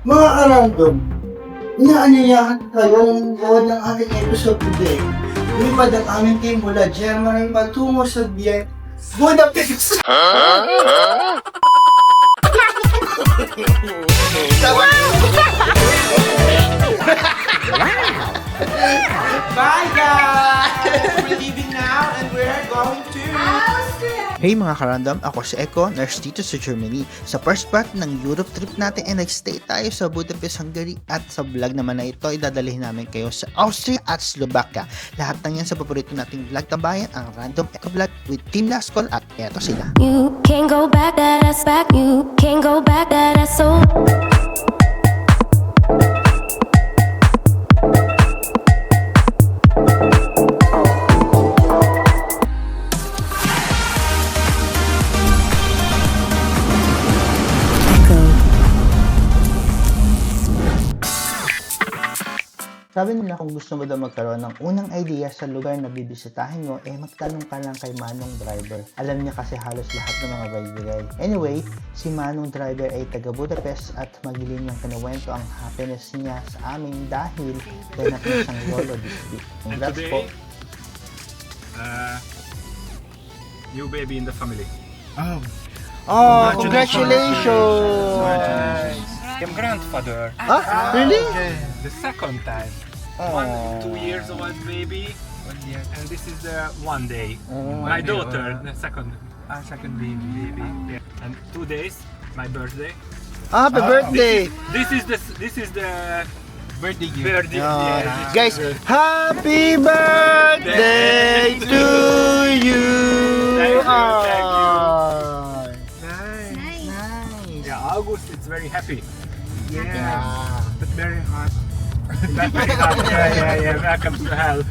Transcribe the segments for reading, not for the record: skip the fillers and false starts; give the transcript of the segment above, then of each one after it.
Mga karandom, inaanyayahan kayo ng buwan ng ating episode today. Lumipad ang aming team mula Germany patungo sa Budapest. Bye guys! We're leaving now and we're going to... Hey mga karandom, ako si Eko, nurse dito sa Germany. Sa first part ng Europe trip natin ay nagstay tayo sa Budapest, Hungary at sa vlog naman na ito ay dadalhin namin kayo sa Austria at Slovakia. Lahat ng yan sa paborito nating vlog tambayan, ang Random Eko Vlog with Team Laskol at eto sila. You can't go back, that ass back. You can't go back, that ass so. Sabi nila kung gusto mo daw magkaroon ng unang idea sa lugar na bibisitahin mo, magtanong ka lang kay Manong Driver. Alam niya kasi halos lahat ng mga bibigay. Anyway, si Manong Driver ay taga Budapest at magiling niyang kinuwento ang happiness niya sa amin dahil ganap na siyang lolo this week. Congrats po. New baby in the family. Oh, congratulations! I'm grandfather. Really? The second time. 2 years old baby. 1 year. And this is the one day. My daughter, the second baby. Yeah. And 2 days, my birthday. Happy birthday! This is the birthday gift. Yeah. Guys, happy birthday to you! Thank you, thank you. Nice. Yeah, August it's very happy. Yeah. But very hot. Yeah. Welcome to hell.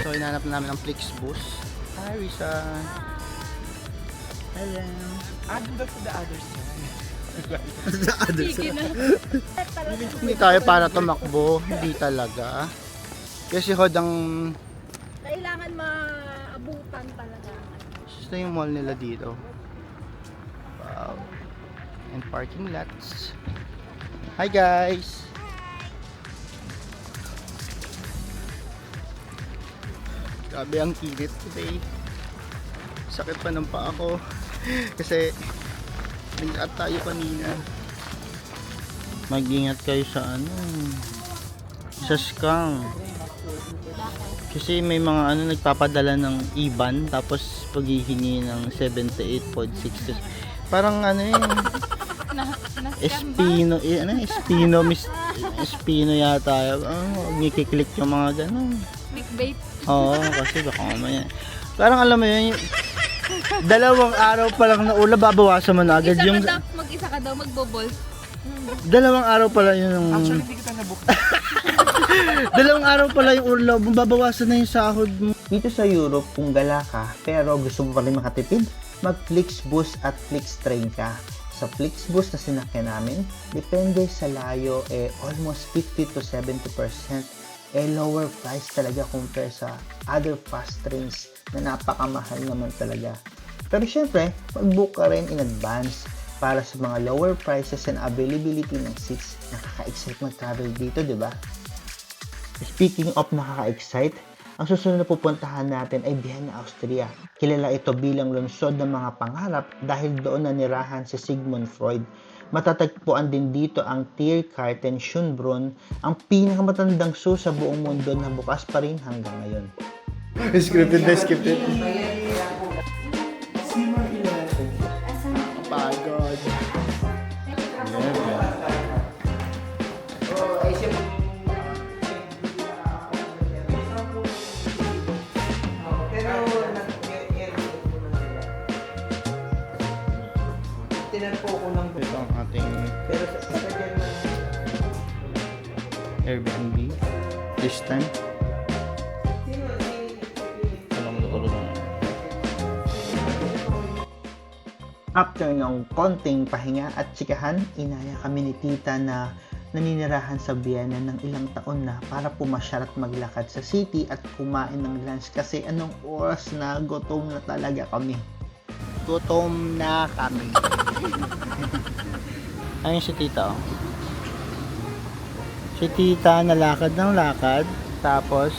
So, inanap namin ang Flixbus. Hi, Risa. Hello. Go to the other side. Hindi tayo para tumakbo. Hindi talaga. Kasi hodang Kailangan maabutan talaga. gusto yung mall nila dito. Wow. And parking lots. Hi guys! Grabe ang kilit today. Sakit pa ng paa ko. Kasi nag-at tayo kanina. Mag-ingat kayo sa sa scam. Kasi may mga nagpapadala ng IBAN tapos paghihingi ng 78.6. Parang Espino, Espino yata. Ngikiklik yung mga ganun. Clickbait. Oo, kasi baka mamaya. Parang alam mo yun, 2 araw pa lang na ula, babawasan mo na agad yung... Mag-isa ka daw, magbobol. 2 araw pa lang yun. Actually, hindi kita nabook. 2 araw pala yung urlaw, babawasan na yung sahod mo. Dito sa Europe, kung gala ka, pero gusto mo pa rin makatipid, mag-Flixbus at Flixtrain ka. Sa Flixbus na sinakyan namin, depende sa layo, almost 50 to 70% lower price talaga compare sa other fast trains na napakamahal naman talaga. Pero syempre, mag-book ka rin in advance para sa mga lower prices and availability ng seats. Nakaka-excite mag-travel dito, di ba? Speaking of nakaka-excite, ang susunod na pupuntahan natin ay Vienna, Austria. Kilala ito bilang lungsod ng mga pangarap dahil doon nanirahan si Sigmund Freud. Matatagpuan din dito ang Tiergarten Schönbrunn, ang pinakamatandang zoo sa buong mundo na bukas pa rin hanggang ngayon. Scripted. Pagod. Ito ang ating Airbnb this time. After ng konting pahinga at tsikahan, inaya kami ni tita na naninirahan sa Vienna ng ilang taon na para pumasyal at maglakad sa city at kumain ng lunch kasi anong oras na gutom na talaga kami. Gutom na kami. Ayun si tita, oh. Si tita nalakad ng lakad, tapos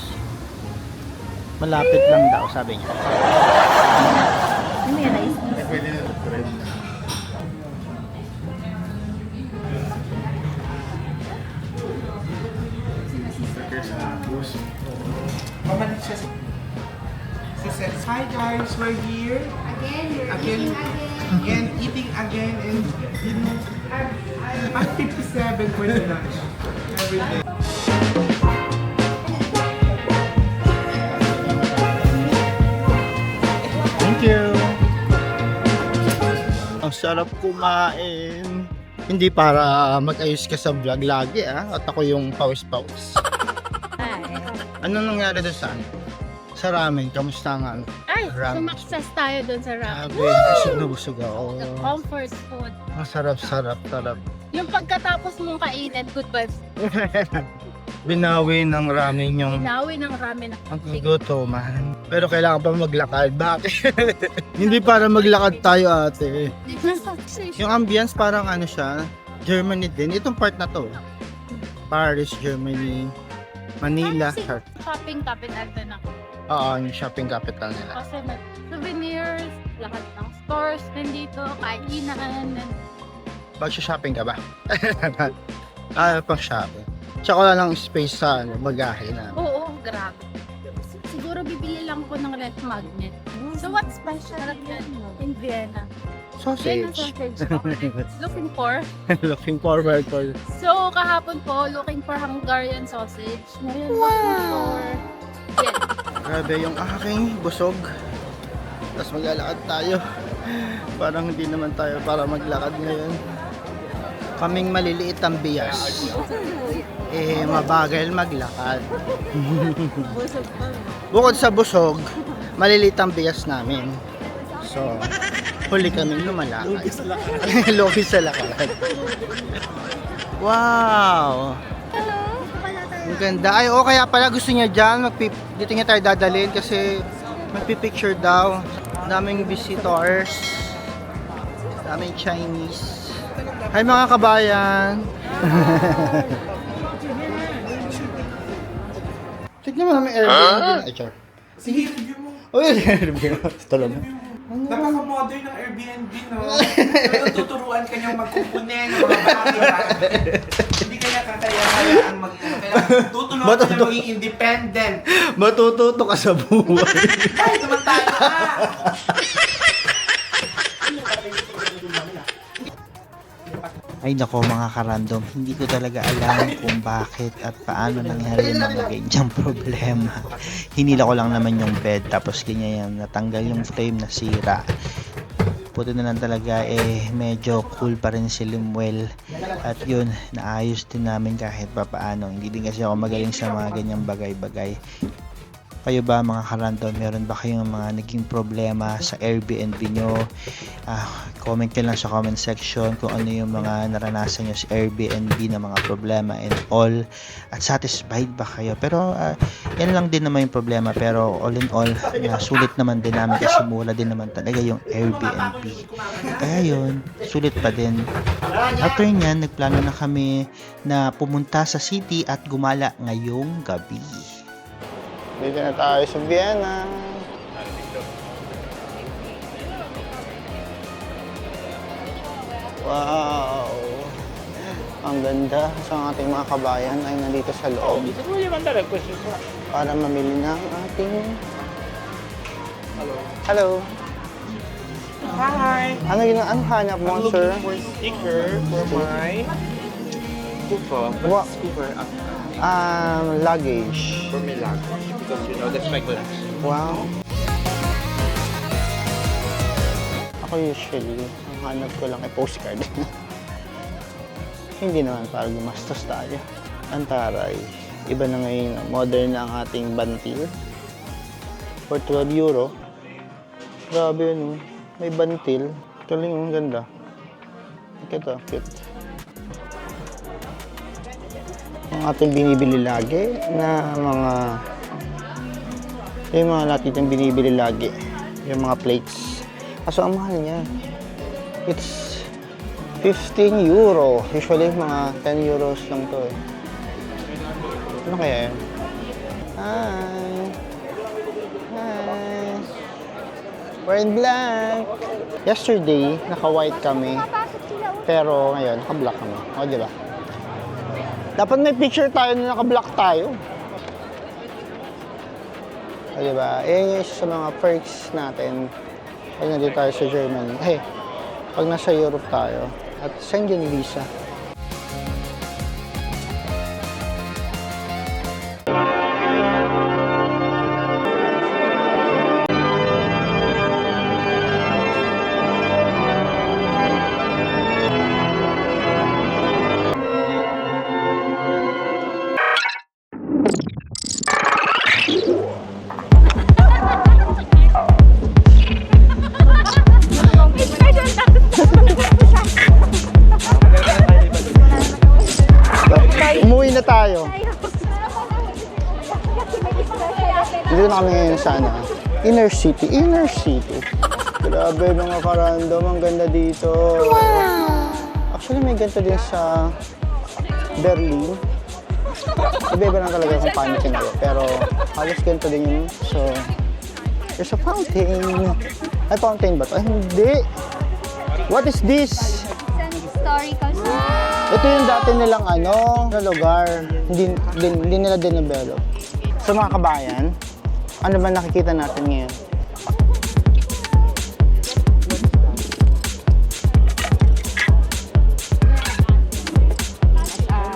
malapit lang daw, sabi niya. Ano yan, rice? Pamalit siya. She says, hi guys, we're here. Again, eating again, and you know, I'm 57 for the lunch. Every day. Thank you! Ang sarap kumain. Hindi para mag-ayos ka sa vlog lagi at ako yung pawis-pawis. Ano nangyari doon sa ano? Sa ramen, kamusta nga? Ay, Ramen. sumakses tayo dun sa ramen. Sabi, busog na busog ako. Comfort food. Ang sarap. Yung pagkatapos mong kainin, good vibes. Binawi ng ramen yung Inawi ng ramen na ang gugutoman. Pero kailangan pa maglakad. Bakit? Hindi para maglakad tayo ate. Yung ambience parang ano siya, Germany din. Itong part na to. Paris, Germany, Manila. Shopping capital din ako. Oo, yung shopping capital nila. Kasi may souvenirs, lahat ng stores nandito, kainan. Mag-shopping ka ba? Pang shopping. Tsaka wala lang space sa bagahe na. Oo, grabe. Siguro bibili lang ko ng red magnet. So what's special in Vienna? Vienna Sausage. sausage. Okay. Looking for. Looking forward for. So kahapon po, looking for Hungarian sausage. Ngayon, looking for Vienna. Grabe yung aking busog. Tapos maglalakad tayo. Parang hindi naman tayo para maglakad ngayon. Kaming maliliit ang bias. Mabagal maglakad. Bukod sa busog, maliliit ang bias namin. So, huli kaming lumalakad. Logi sa lakad. Wow! Ang ganda. Ay, kaya pala gusto niya dyan. Dito niya tayo dadalhin kasi magpipicture daw. Daming visitors. Daming Chinese. Hi mga kabayan! Tignan mo namin Airbnb na HR. Sige, review mo. Uy, Airbnb. Talo mo. Napaka-modern ng Airbnb, no? Pero tuturuan ka niyang magkukunin ng mga bagay. Hindi kaya kakaya-kayaan kailangan tutulungan ka na maging independent. Matututo ka sa buhay. Kahit naman tayo, Ay nako mga karandom, hindi ko talaga alam kung bakit at paano nangyari yung mga ganyang problema. Hinila ko lang naman yung bed tapos ganyan yan, natanggal yung frame na sira. Puti na lang talaga medyo cool pa rin si Limuel at yun, naayos din namin kahit pa paano. Hindi din kasi ako magaling sa mga ganyang bagay-bagay. Kayo ba mga karandom, meron ba kayong mga naging problema sa Airbnb nyo? Comment nyo lang sa comment section kung ano yung mga naranasan nyo sa Airbnb na mga problema and all. At satisfied ba kayo? Pero yan lang din naman yung problema. Pero all in all, sulit naman din namin kasi mura din naman talaga yung Airbnb. Kaya yun, sulit pa din. After nyan, nagplano na kami na pumunta sa city at gumala ngayong gabi. Dito na tayo sa Vienna. Wow! Ang ganda. So ang ating mga kabayan ay nandito sa loob. Para mamili ng ating... Hello! hi! Ano hanap mo, I'm sir? looking for sticker for my Kufa. What? Scooper. Luggage. For my luggage. Because you know, that's my glass. Wow. Ako usually, ang hanap ko lang ay postcard. Hindi naman para gumastos tayo. Ang taray. Iba na ngayon, modern na ang ating bantil. For 12 euro. Grabe yun. May bantil. Galing, ang ganda. Ito, cute. Ang ating binibili lagi na yung mga natin binibili lagi yung mga plates. Kaso ang mahal niya. It's 15 euro. Usually, mga 10 euros lang to eh. Ano kaya yun? Hi! Hi! We're in black! Yesterday, naka-white kami. Pero ngayon, naka-black kami. O, di ba? Dapat may picture tayo na naka-black tayo. O, di ba? Yan yung isa sa mga perks natin. Pag nandito tayo sa Germany. Hey, pag nasa Europe tayo. At Schengen visa. Umuwi na tayo. Dito na kami ngayon sa ano, Inner City. Inner City. Grabe mga karandom, ang ganda dito. Actually may ganito din sa Berlin. Iba-iba lang talaga kung paano sinabi. Pero halos ganito din yun. So, there's a fountain. Ay, fountain ba ito? Ay, hindi. What is this? Historical Ito yung dati nilang ano, na lugar. Hindi nila dinevelop. So mga kabayan, ano ba nakikita natin ngayon?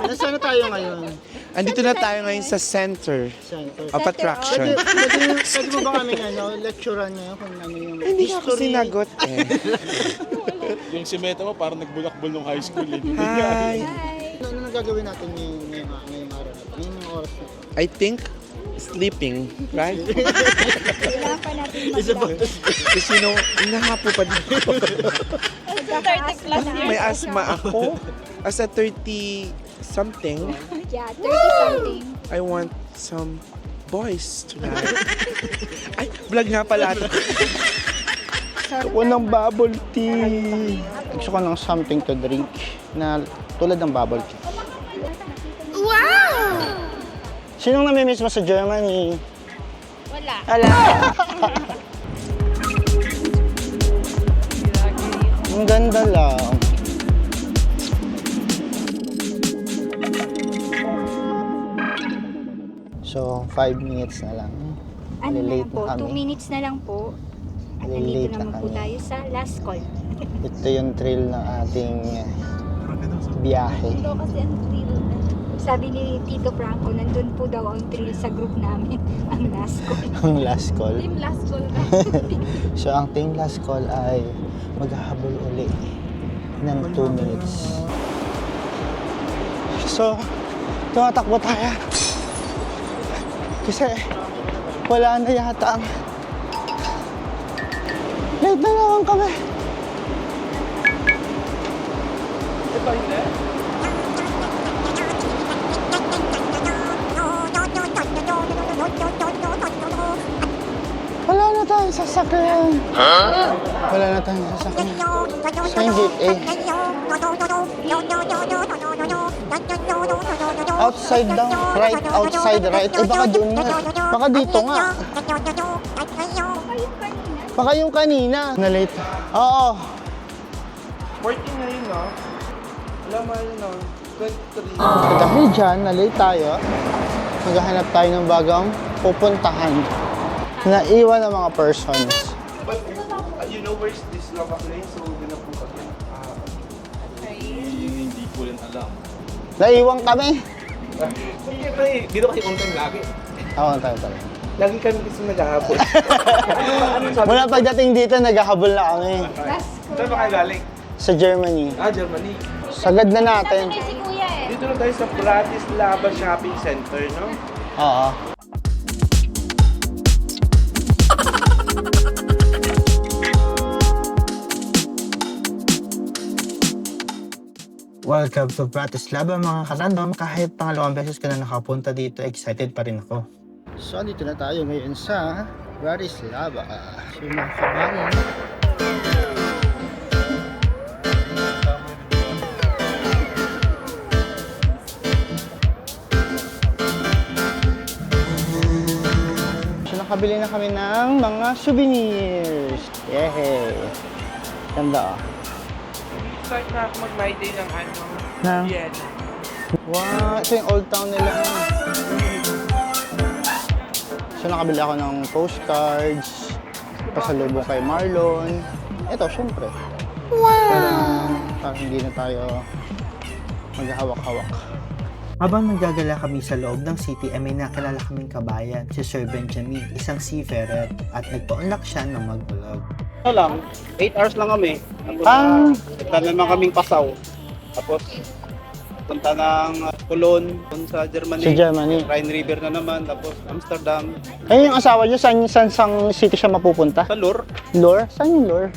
Nasaan na tayo ngayon? Andito na tayo ngayon sa center Center. of attraction. Pwede mo ba kami lecturean niyo kung ano yung Hindi ako sinagot eh. Yung si Meta mo parang nagbulakbol nung high school eh. Hi! Ano gagawin natin ngayong araw na ito? Ngayong mga oras na ito? I think sleeping, right? Kailangan natin mag-vlog. Kasi nahapo pa dito. 30 plus years. May asthma ako. As a 30-something, Yeah, 30-something. I want some boys tonight. Ay, vlog nga pala ito. Gusto ko ng bubble tea. Gusto ko ng something to drink na tulad ng bubble tea. Wow! Sinong namimiss mo sa Germany? Wala. Ala! Ang ganda lang. So, 5 minutes na lang. Ano na lang Malilate po, na 2 kami. minutes na lang po. At Malilate nandito na naman po kami. tayo sa last call. Ito yung thrill ng ating biyahe. Ito kasi ang thrill. Sabi ni Tito Franco, nandun po daw ang thrill sa group namin, ang last call. Ang last call. Team last call ka. So, ang team last call ay maghahabol uli ng 2 minutes. So, tumatakbo tayo. Kasi, wala na yata ang... Late na naman kami. Wala na tayong sasakyan. Wala na tayong sasakyan. Saan gate A? Outside daw. Right, outside, right. Eh, baka doon nga. Baka dito nga. Baka yung kanina. Na-late. Oo. 14 ngayon, no? Alam mo yun, no? 23. Dahil dyan, na-late tayo. Maghahanap tayo ng bagong pupuntahan. Naiwan ng mga persons. But you know where's this Lovak Lane? So, we're gonna put again. Hindi ko rin alam. Naiwan kami. Siyempre, dito kasi on time lagi. Oo, tayo. Lagi kami kasi naghahabol. Mula pagdating dito, naghahabol na kami. Saan ba kayo galing? Sa Germany. Germany. Sagad na natin. Si Kuya eh. Dito na tayo sa Bratislava Shopping Center, no? Oo. Welcome to Bratislava mga karandom. Kahit pangalawang beses ka na nakapunta dito, excited pa rin ako. So, dito na tayo ngayon sa Bratislava. So, mga kabayan. nakabili na kami ng mga souvenirs. Yehey! Ganda oh. Start na ako mag-my day ng Na? Vienna. Wow! Ito yung old town nila. So nakabili ako ng postcards. Pasalubong kay Marlon. Ito, syempre. Wow! Parang hindi na tayo maghahawak-hawak. Habang naggagala kami sa loob ng city ay may nakilala kaming kabayan, si Sir Benjamin, isang seafarer, at nagpa-unlock siya ng mag-vlog. Ano lang, 8 hours lang kami. Tapos, punta naman kaming Pasaw. Tapos, punta ng Cologne, dun sa Germany. Sa Germany. Rhine River na naman, tapos Amsterdam. Ayun yung asawa niyo, saan city siya mapupunta? Sa Lure. Lure? Saan yung Lure?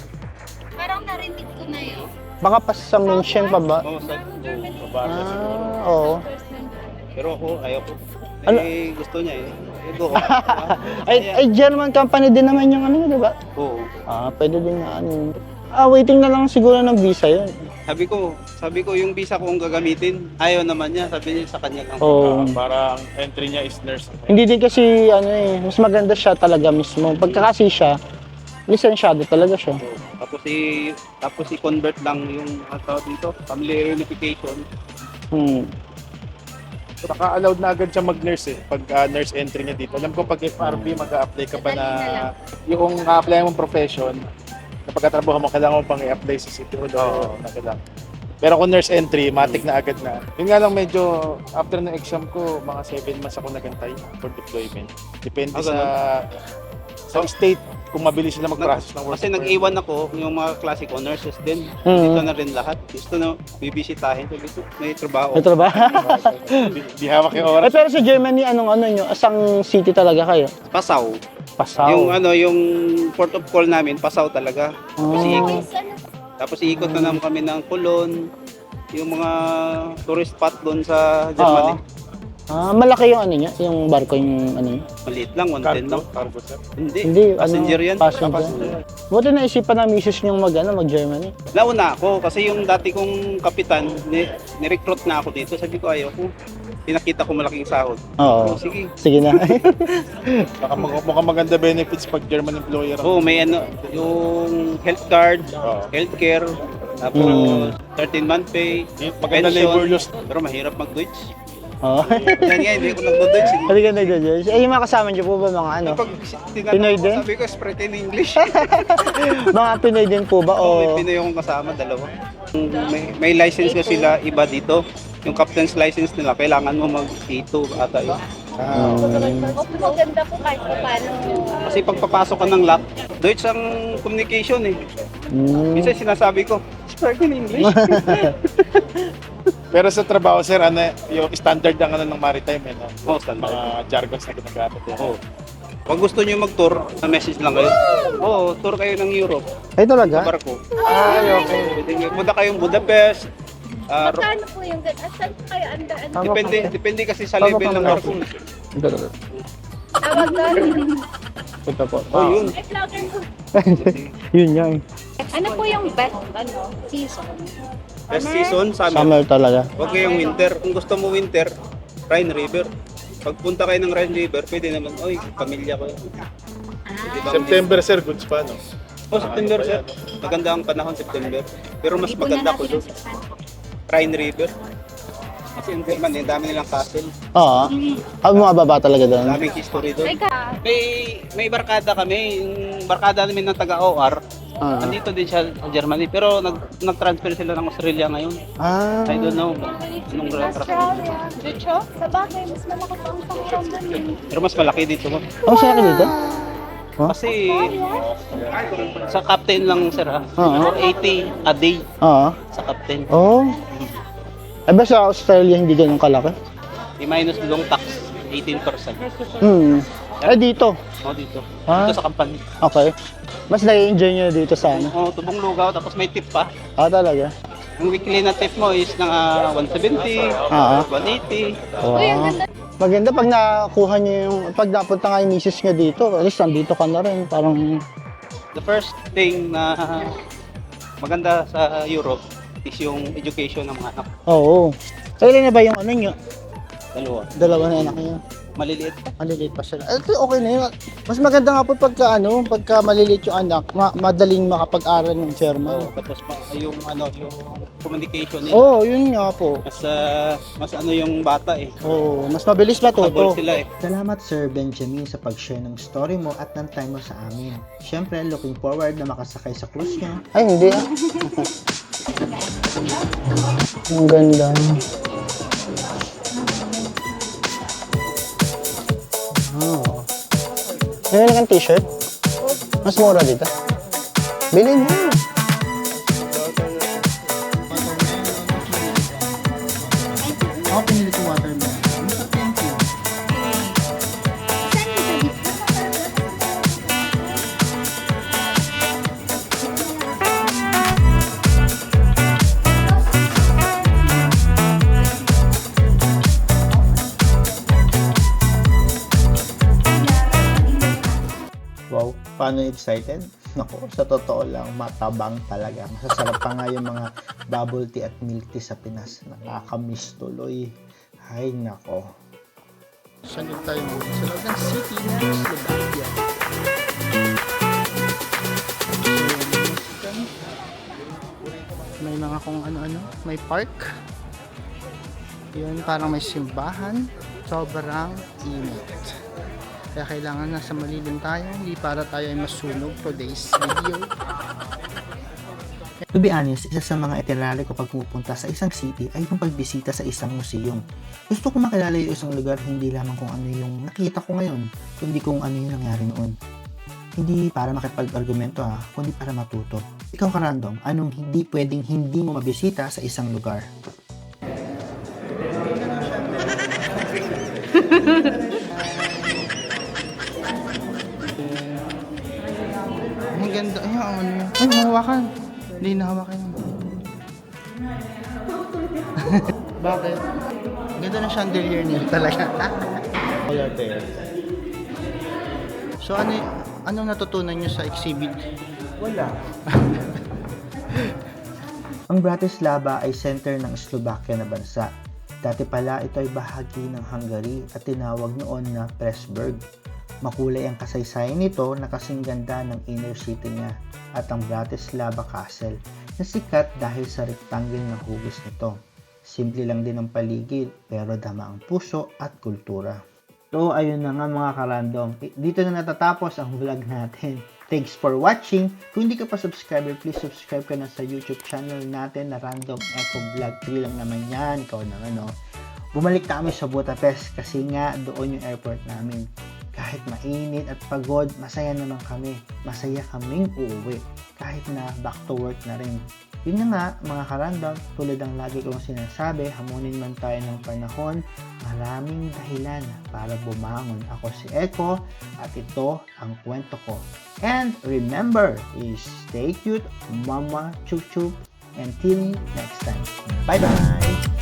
Parang narinig ko na yun. Baka pa sa München pa ba? Oo, sa Oo. Pero ako, ayaw ko. Ano? Eh, gusto niya eh. Ego ko. Ay, German company din naman yung ano, di ba? Oo. Pwede din na ano. Waiting na lang siguro ng visa yun. Sabi ko yung visa ko kung gagamitin, ayaw naman niya. Sabi niya sa kanya lang. Oo. Parang entry niya is nurse. Hindi din kasi, mas maganda siya talaga mismo. Pagka kasi siya, lisensyado talaga siya. Tapos i-convert lang yung tawag dito, family reunification. Saka allowed na agad siya mag-nurse eh. Pag nurse entry niya dito. Alam ko pag FRB mag-a-apply ka pa na yung apply mong profession, na pagkatrabaho mo, kailangan mo pang i-apply sa city hall o kailangan. Pero kung nurse entry, matik na agad na. Yun nga lang medyo, after ng exam ko, mga 7 months ako nagantay for deployment. Depende sa state kung mabilis sila mag-process ng work. Kasi nag-iwan ako yung mga classic nurses din. Dito na rin lahat. Gusto na bibisitahin. Gusto may trabaho. Ito ba? Di hawak yung oras. Pero sa Germany, anong nyo? Asang city talaga kayo? Pasaw. Pasaw. Yung port of call namin, Pasaw talaga. Tapos iikot na naman kami ng Cologne. Yung mga tourist spot doon sa Germany. Malaki yung yung barko yung niya? Maliit lang, 110 lang. Cargo, sir. Hindi, passenger yan. Passenger. Buti naisipan na misis nyong mag-Germany. Nauna ako kasi yung dati kong kapitan, ni-recruit na ako dito. Sabi ko ayaw ko. Pinakita ko malaking sahod. Oo. Sige. Sige na. Baka mukhang maganda benefits pag German employer. Oo, may yung health card, healthcare, tapos 13-month pay, Maganda pension. labor laws. Pero mahirap mag-Deutsch. Oo. Yan nga, hindi ko nag-Deutsch. Hindi ka nag-Dodgers. Yung mga kasama niyo po ba mga Pag Pinoy tinanong ko, din? sabi ko, spread in English. mga Pinoy din po ba? May O Pinoy akong kasama, dalawa. May license ko sila, iba dito. Yung captain's license nila, kailangan mo mag-A2 ata yun. Maganda po kahit pa paano. Kasi pagpapasok ka ng lab, Deutsch ang communication eh. Minsan sinasabi ko, spread in English. Pero sa trabaho, sir, yung standard ng maritime, Standard. mga jargons na ginagamit. Oo. Pag gusto niyo mag-tour, message lang kayo. Oo, tour kayo ng Europe. ay talaga? Sa barko. Okay. Punta kayong Budapest. Magkano po yung ganun? Saan po kayo Depende kasi sa level ng barko. Tawag doon. Ito po. Yun. Ay, vlogger po. Yun yan. Ano po yung best season? Best season, summer. Summer talaga. Huwag kayong winter. Kung gusto mo winter, Rhine River. Pagpunta kayo ng Rhine River, pwede naman, pamilya ko. September, sir, goods pa, no? September, sir. Maganda ang panahon, September. Pero mas maganda ko doon. Rhine River. Kasi yung German, dami nilang castle. Oo. Mababa talaga doon. Daming history doon. May barkada kami. Yung barkada namin ng taga-OR. Andito din siya sa Germany. Pero nag-transfer sila ng Australia ngayon. I don't know. Anong Australia. Dito? Sa bagay, mas malaki pa ang pangkaroon doon. Pero mas malaki dito. Sa akin dito? Kasi sa captain lang, sir, 480 a day Oo. sa captain. Ay ba sa Australia hindi ganun kalaki? I-minus yung tax, 18%. Ay dito? Dito. Ah. Dito sa company. Okay. Mas nai-enjoy nyo dito sana. Tubong lugaw, tapos may tip pa. Talaga? Yung weekly na tip mo is ng 170, 180. Wow. Maganda pag nakuha nyo pag napunta nga yung misis nyo dito, at least nandito ka na rin. Parang... The first thing na maganda sa Europe is yung education ng mga anak. Oo. Kailan na ba yung nyo? Dalawa. Dalawa na anak nyo. maliliit. Maliliit pa sila. Ito okay na yun. Mas maganda nga po pagka maliliit yung anak, madaling makapag-aral ng German. Tapos yung yung communication Yun nga po. mas yung bata eh. Mas mabilis matuto. Habol sila eh. Salamat Sir Benjamin sa pag-share ng story mo at ng time mo sa amin. Siyempre, looking forward na makasakay sa cruise niyo. Ay, hindi ah. Ang ganda. Oh. Bili kang t-shirt? Mas mura dito. Bilhin mo. Ako pinili ko watermelon. Thank you. Wow, paano excited? Naku, sa totoo lang, matabang talaga. Masasarap pa nga yung mga bubble tea at milk tea sa Pinas. Nakakamiss tuloy. Ay, nako. Saan tayo sa loob ng city ng Slovakia? May mga kung ano-ano. May park. Yun, parang may simbahan. Sobrang init. Kaya kailangan nasa malilim tayo, hindi para tayo ay masunog today's video. To be honest, isa sa mga itinerary ko pag pupunta sa isang city ay yung pagbisita sa isang museum. Gusto ko makilala yung isang lugar, hindi lamang kung ano yung nakita ko ngayon, kundi kung ano yung nangyari noon. Hindi para makipag-argumento kundi para matuto. Ikaw karandom, anong hindi pwedeng hindi mo mabisita sa isang lugar? Ang ganda. Ay, ano yun? Ay, mahawakan. Hindi nahawakan yun. Bakit? Ganda na chandelier niya talaga. Color pair. So, anong natutunan nyo sa exhibit? Wala. Ang Bratislava ay center ng Slovakia na bansa. Dati pala ito ay bahagi ng Hungary at tinawag noon na Pressburg. Makulay ang kasaysayan nito na kasing ganda ng inner city niya at ang Bratislava Castle na sikat dahil sa rectangle ng hugis nito. Simple lang din ang paligid pero dama ang puso at kultura. So ayun na nga mga karandom, dito na natatapos ang vlog natin. Thanks for watching. Kung hindi ka pa subscriber, please subscribe ka na sa YouTube channel natin na Random Eco Vlog. Free lang naman yan. Ikaw naman Bumalik kami sa Budapest kasi nga doon yung airport namin. Kahit mainit at pagod, masaya naman kami. Masaya kaming uuwi. Kahit na back to work na rin. Yun na nga, mga karandom, tulad ang lagi kong sinasabi, hamunin man tayo ng panahon, maraming dahilan para bumangon. Ako si Echo at ito ang kwento ko. And remember, stay cute, mama chup chup, until next time. Bye-bye!